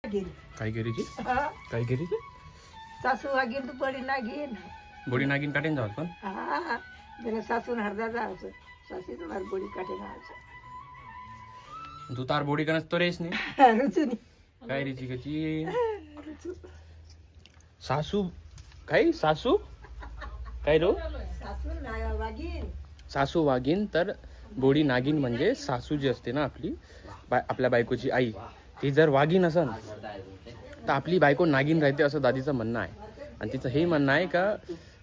काय गिरीची काय गिरीची सासू वागीन तू बडी नागीन बोडी नागिन काटेन जावत पण हा जरा सासून हरदा जायचं सासी तुम्हाला बोडी काटे जायचं तू तार बोडी कनस तो रेस नाही रुचुनी काय रिची कची सासू काय सासू काय रो सासू वागीन सासू वागीन तर बोडी नागिन म्हणजे सासू जी असते ना आपली आपल्या बायकोची आई ती जर वागीन असन तर आपली बायको नागिन राहते असं दादीचं म्हणणं आहे. आणि तिचं हे म्हणणं आहे का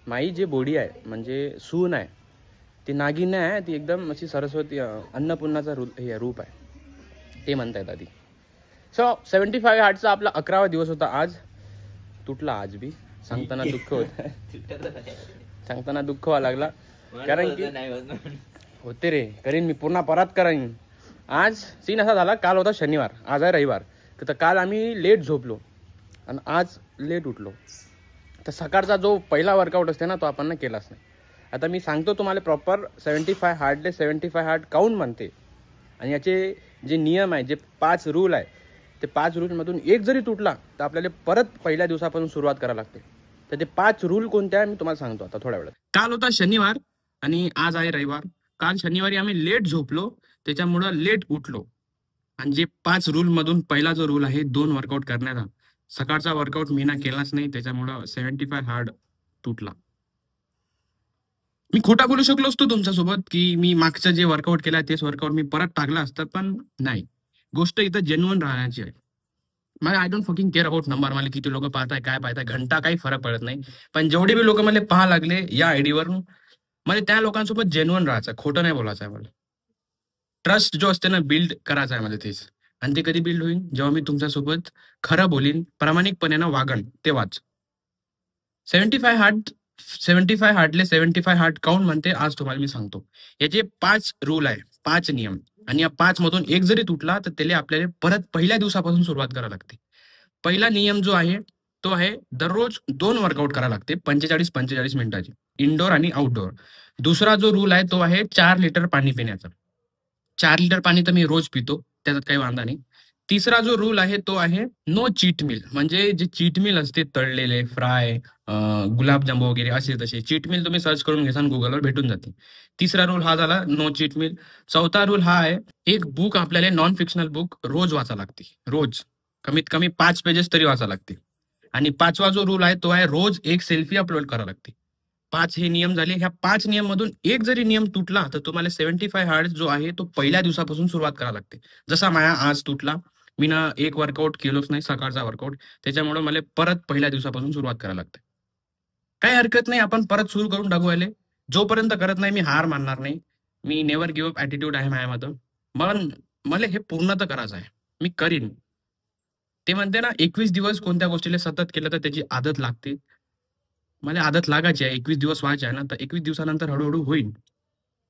माई जे बोडी आहे म्हणजे सून आहे ती नागिन नाही आहे, ती एकदम अशी सरस्वती अन्नपूर्णाचा रूप आहे ते म्हणताय दादी. सो 75 हार्टचा आपला 11वा दिवस होता आज. तुटला आज बी सांगताना दुःख होत सांगताना दुःख व्हायला लागला कारण की होते रे करीन मी पूर्ण परत करीन. आज सीन असा झाला काल होता शनिवार आज आहे रविवार तर काल आम्ही लेट झोपलो आणि आज लेट उठलो तर सकाळचा जो पहिला वर्कआउट असते ना तो आपण केलाच नाही. आता मी सांगतो तुम्हाला प्रॉपर 75 हार्टले 75 हार्ट काउंट म्हणते आणि याचे जे नियम आहे जे 5 रूल आहे ते 5 रूलमधून एक जरी तुटला तर आपल्याला परत पहिल्या दिवसापासून सुरुवात करावी लागते. तर ते 5 रूल कोणते आहे मी तुम्हाला सांगतो आता थोड्या वेळात. काल होता शनिवार आणि आज आहे रविवार. काल शनिवारी आम्ही लेट झोपलो त्याच्यामुळं लेट उठलो आणि जे 5 रूल मधून पहिला जो रूल आहे 2 वर्कआउट करण्याचा सकाळचा वर्कआउट मी ना केलाच नाही त्याच्यामुळं 75 हार्ट तुटला. मी खोटा बोलू शकलो असतो तुमच्यासोबत की मी मागचं जे वर्कआउट केलं तेच वर्कआउट मी परत टाकलं असतं पण नाही. गोष्ट इथं जेन्युइन राहण्याची आहे. मला I don't fucking care about number मला किती लोक पाहताय काय पाहताय घंटा काही फरक पडत नाही. पण जेवढे बी लोक मला पाहा लागले या आयडीवर मला त्या लोकांसोबत जेन्युइन राहायचं खोटं नाही बोलायचं आहे. मला ट्रस्ट जो असते ना बिल्ड करायचा आहे मला तेच आणि ते कधी बिल्ड होईल जेव्हा मी तुमच्यासोबत खरं बोलीन प्रामाणिकपणे ना वागण तेव्हाच. 75 हार्टले 75 हार्ट काउंट म्हणते आज तुम्हाला मी सांगतो. याचे 5 रूल आहे 5 नियम आणि या 5 मधून एक जरी तुटला तर त्याला आपल्याला परत पहिल्या दिवसापासून सुरुवात करावी लागते. पहिला नियम जो आहे तो आहे दररोज 2 वर्कआउट करावे लागते 45 मिनिटाची इनडोर आणि आउटडोर. दुसरा जो रूल आहे तो आहे 4 लिटर पाणी पिण्याचा. 4 लिटर पाणी तर मी रोज पितो त्याच्यात काही वांधा नाही. तिसरा जो रूल आहे तो आहे नो चीट मिल म्हणजे जे चीट मिल असते तळलेले फ्राय गुलाबजाम वगैरे असे तसे चीट मिल तुम्ही सर्च करून घेसान गुगलवर भेटून जाते. तिसरा रूल हा झाला नो चीट मिल. चौथा रूल हा आहे एक बुक आपल्याला नॉन फिक्शनल बुक रोज वाचा लागते. रोज कमीत कमी 5 पेजेस तरी वाचा लागते. आणि 5वा जो रूल आहे तो आहे रोज एक सेल्फी अपलोड करावं लागते. 5 हे नियम झाले. ह्या 5 नियम मधून एक जरी नियम तुटला तर तुम्हाला 75 हार्ट जो आहे तो पहिल्या दिवसापासून सुरुवात करावी लागते. जसा माया आज तुटला मी ना एक वर्कआउट केलोच नाही सकाळचा वर्कआउट त्याच्यामुळे मला परत पहिल्या दिवसापासून सुरुवात करावी लागते. काही हरकत नाही आपण परत सुरू करून टाकू आले. जोपर्यंत करत नाही मी हार मानणार नाही. मी नेव्हर गिव्ह अप ॲटिट्यूड आहे माझ्यामध्ये. मला हे पूर्ण तर करायचं आहे मी करीन. ते म्हणते ना 21 दिवस कोणत्या गोष्टीला सतत केलं तर त्याची आदत लागते. मला आदत लागायची आहे 21 दिवस व्हायचे आहे ना तर 21 दिवसानंतर हळूहळू होईल.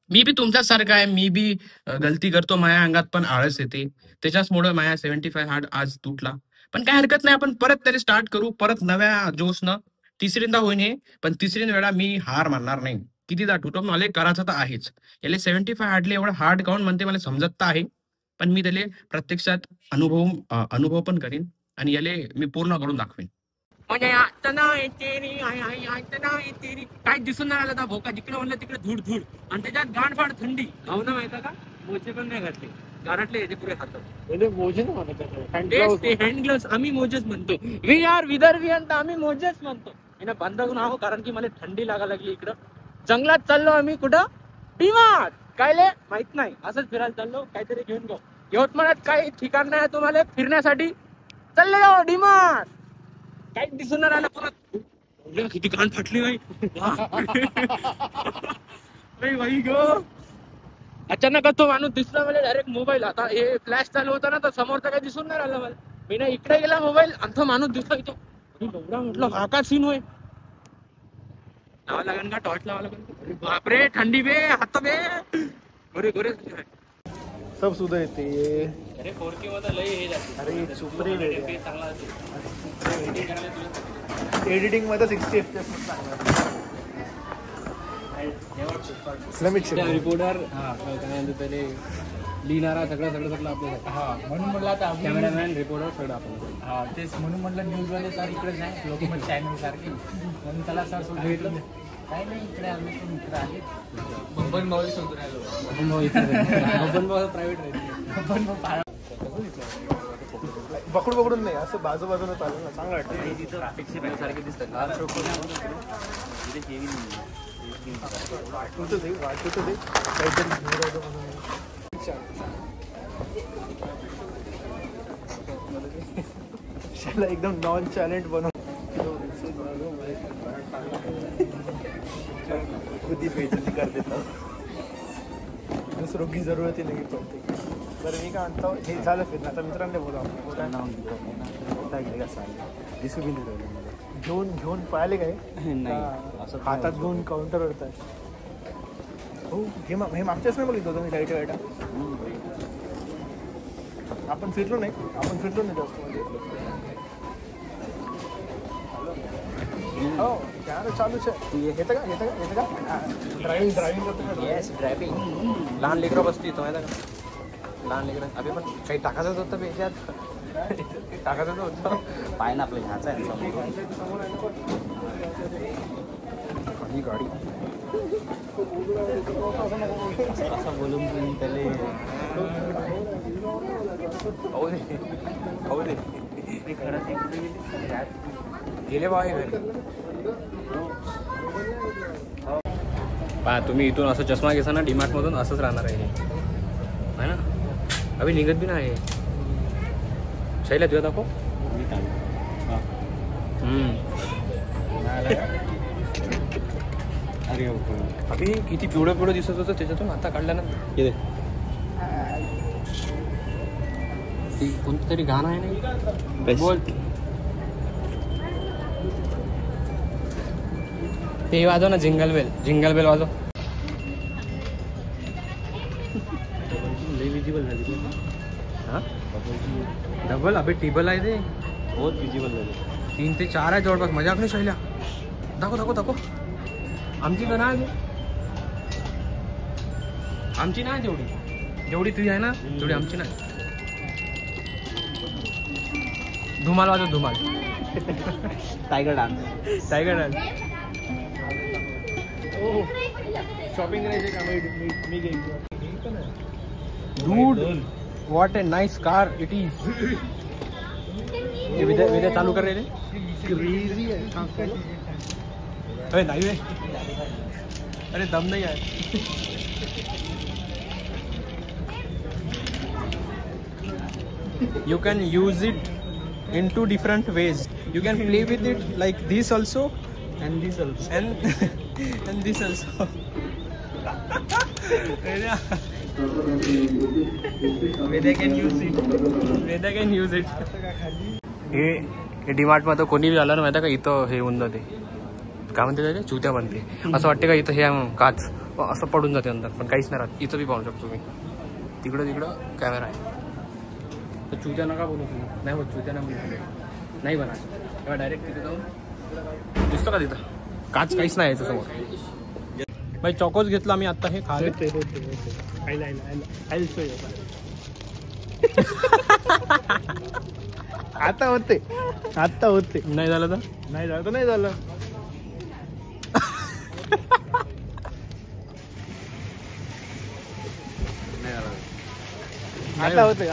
मी बी तुमच्याच सारखं आहे मी बी गलती करतो माझ्या अंगात पण आळस येते त्याच्याचमुळे माझ्या 75 हार्ट आज तुटला. पण काय हरकत नाही आपण परत तरी स्टार्ट करू परत नव्या जोशनं. तिसरींदा होईन हे पण तिसरी वेळा मी हार मानणार नाही. कितीदा तुटो मला करायचं तर आहेच. याला 75 हार्टले एवढं हार्ड काउंट म्हणते मला समजत तर आहे पण मी त्याला प्रत्यक्षात अनुभव पण करीन आणि याले मी पूर्ण करून दाखवेन. काय दिसून नाही आलं भोका जिकडे म्हणलं तिकडे धूड धूड आणि त्याच्यात गाणफाड थंडी गावना माहिती का मोजे पण नाही घातले गारटले याचे पुरे हातात मोजे हँड ग्लोव्स आम्ही मोजेच म्हणतो. वी आर विदर्भियन आम्ही मोजेच म्हणतो. बंद करून आहो कारण की मला थंडी लागा लागली. इकडं जंगलात चाललो आम्ही कुठं डीमार्ट कायले माहित नाही असंच फिरायला चाललो काहीतरी घेऊन जाऊ. यवतमाळात काही ठिकाण नाही तुम्हाला फिरण्यासाठी चालले जाऊ डीमार्ट. काही दिसून राहिलं परत किती कान फाटली बाई ग. अचानक तो माणूस दिसला मला डायरेक्ट मोबाईल आता हे फ्लॅश चालू होता ना तर समोरचा काही दिसून नाही राहिलं मला. मी ना इकडे गेला मोबाईल आणि तो माणूस दिसला इथं डोबरा म्हटलं हा का सीन होय लावा लागेल का टॉर्च लावा लागेल. बापरे थंडी बे हात बे गोरे गोरे सब सुद्धा येते. अरे 4K मध्ये लय हे जाते. अरे सुपरे चांगला एडिटिंग मध्ये 60 FPS रिपोर्टर हा काय म्हणतो तरी लिहिणारा सगळं आपल्याला. हा म्हणून म्हटलं आता कॅमेरामॅन रिपोर्टर सगळं आपण. हा तेच म्हणून म्हटलं न्यूजवाले सर इकडेच आहे लोकमत चॅनल सारखे म्हणून त्याला सर सोबत भेटलं. काही नाही इकडे आम्ही पण मित्र आले. बबन भाऊ शोधून राहिलो. बबन भाऊ प्रायव्हेट राहते. बबन भाऊ पकडून नाही असं बाजूबाजूला चालेल ना, चांगलं वाटतं. तिथं ट्रॅफिकची बॅग सारखे दिसतात. वाटतं ते काहीतरी घेऊन राहिलो म्हणून. शाला एकदम नॉन चॅलेंट बनव. खुद ही बेइज्जती कर देता, दूसरों की जरूरत ही नहीं पड़ती. तर मी काय म्हणतो, हे झालं फिरणं. आता मित्रांनी बोला घेऊन पळाले काय हातात घेऊन काउंटर वरतात. हो हे मागच्याच नाही बघितलं होतं मी लाईट वाईटा. आपण फिरलो नाही जास्त मध्ये. हो त्यानं चालूच आहे. येतं का ड्रायव्हिंग करतो का? Yes driving. लहान लेकरं बसती तो माहिती का? लहान लेकरं अभि पण काही टाकायचं होतं बे याच्यात. टाकायचं होतं. पाय ना आपलं ह्याचं आहे ही गाडी असं बोलून त्याला खाऊ दे गेले बाबा घरी. पहा तुम्ही इथून असं चष्मा घेसा ना डीमार्टमधून असंच राहणार आहे ना. अभि निघत बी नाही. शैला तुझ्या दाखव. अरे अभि किती पिवळं दिसत होतं त्याच्यातून आता काढल्यानंतर. ती कोणतं तरी गाणं आहे नाही बोल ते वाजव ना. जिंगल बेल वाजव. विजिबल झाली हां डबल अभि टेबल आहे ते बहुत विजिबल झाली. 3 ते 4 आहे जवळपास. मजाक नाही शैल्या. दाखव आमची तर नाही. आमची नाही जेवढी तुझी आहे ना तेवढी आमची नाही. धुमाल वाजव धुमाल. Tiger dance. शॉपिंग करायचे का? मी घ्यायचं. Dude, what a nice car it is. ये विद्या चालू कर रहे थे. क्रेजी आहे. अरे नाही वे. अरे दम नहीं आहे. You can use it in 2 different ways. You can play with it like this also And this also. and this also. Vedya can use it. हे डीमार्ट मध्ये कोणी बी आलं ना माहिती का इथं हे होऊन जाते. काय म्हणते त्याचे चुत्या बनते. असं वाटते का इथं हे काच असं पडून जाते अंदर. पण काहीच नाही राहत. इथं बी पाहू शकतो मी. तिकडं कॅमेरा आहे. तर चुत्या नका बोलू तुम्ही. नाही होत चुत्या नाही बना तेव्हा डायरेक्ट तिथे जाऊन दिसतो का तिथं काच काहीच नाही याच्या समोर. भाई चॉकोज घेतला आम्ही आता. हे खाले आता होते नाही झालं तर नाही झालं. आता होते हो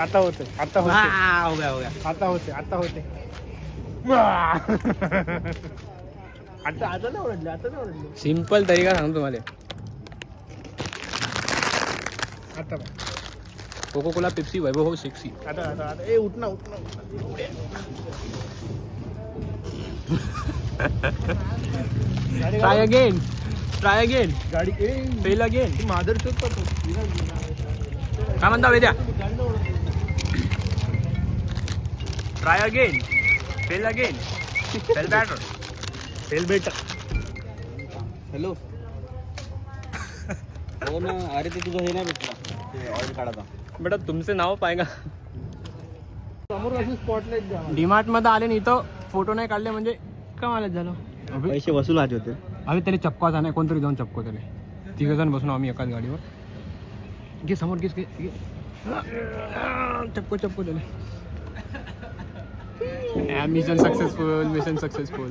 आता नाही ओरडले. सिंपल तरीका सांगतो तुम्हाला. आता कोको कोला पेप्सी वैभव हो सेक्सी. आता ए उठना ट्राय अगेन गाडी फेल अगेन. मादर चोक पडतो. काय म्हणता वेद्या. Try again fail better. Hello. हो ना. अरे ते तुझं हे नाही भेटला ते ऑइल काढायचा. बेटा तुमचे नाव पाहिजे. समोर असं स्पॉटलाइट द्या. डीमार्ट मध्ये आले नाही इथं फोटो नाही काढले म्हणजे कमालच झालं. पैसे वसूल व्हायचे होते. आम्ही त्याला चपकाचा नाही कोणतरी जाऊन चपको त्याला. 3 जण बसून आम्ही एकाच गाडीवर. घे समोर घे चप्पू चप्पू झाले. Mission successful.